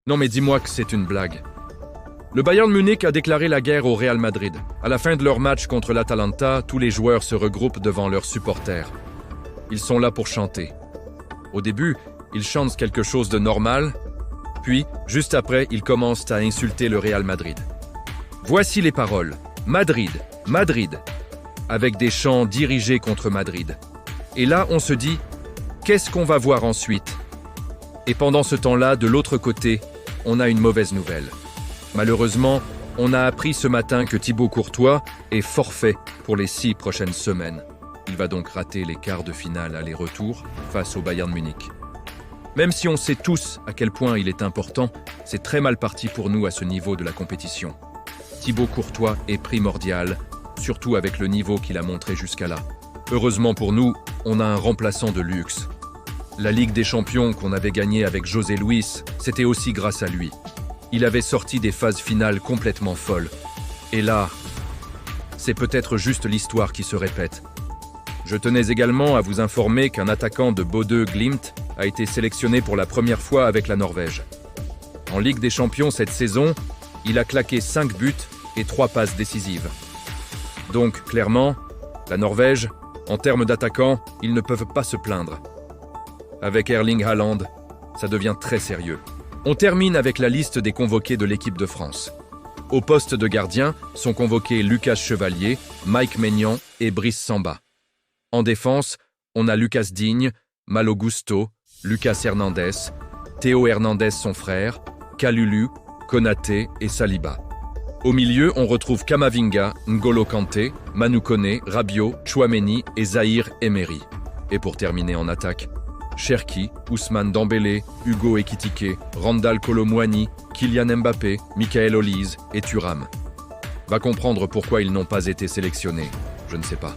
Non mais dis-moi que c'est une blague. Le Bayern Munich a déclaré la guerre au Real Madrid. À la fin de leur match contre l'Atalanta, tous les joueurs se regroupent devant leurs supporters. Ils sont là pour chanter. Au début, ils chantent quelque chose de normal, puis, juste après, ils commencent à insulter le Real Madrid. Voici les paroles. Madrid, Madrid, avec des chants dirigés contre Madrid. Et là, on se dit, qu'est-ce qu'on va voir ensuite? Et pendant ce temps-là, de l'autre côté, on a une mauvaise nouvelle. Malheureusement, on a appris ce matin que Thibaut Courtois est forfait pour les 6 prochaines semaines. Il va donc rater les quarts de finale aller-retour face au Bayern Munich. Même si on sait tous à quel point il est important, c'est très mal parti pour nous à ce niveau de la compétition. Thibaut Courtois est primordial, surtout avec le niveau qu'il a montré jusqu'à là. Heureusement pour nous, on a un remplaçant de luxe. La Ligue des Champions qu'on avait gagnée avec José Luis, c'était aussi grâce à lui. Il avait sorti des phases finales complètement folles. Et là, c'est peut-être juste l'histoire qui se répète. Je tenais également à vous informer qu'un attaquant de Bodø Glimt a été sélectionné pour la première fois avec la Norvège. En Ligue des Champions cette saison, il a claqué 5 buts et 3 passes décisives. Donc, clairement, la Norvège, en termes d'attaquants, ils ne peuvent pas se plaindre. Avec Erling Haaland, ça devient très sérieux. On termine avec la liste des convoqués de l'équipe de France. Au poste de gardien sont convoqués Lucas Chevalier, Mike Maignan et Brice Samba. En défense, on a Lucas Digne, Malo Gusto, Lucas Hernandez, Théo Hernandez son frère, Kalulu, Konaté et Saliba. Au milieu, on retrouve Kamavinga, N'Golo Kanté, Manu Koné, Rabiot, Tchouaméni et Zahir Emery. Et pour terminer en attaque, Cherki, Ousmane Dembélé, Hugo Ekitike, Randal Kolo Muani, Kylian Mbappé, Michael Olise et Thuram. Va comprendre pourquoi ils n'ont pas été sélectionnés, je ne sais pas.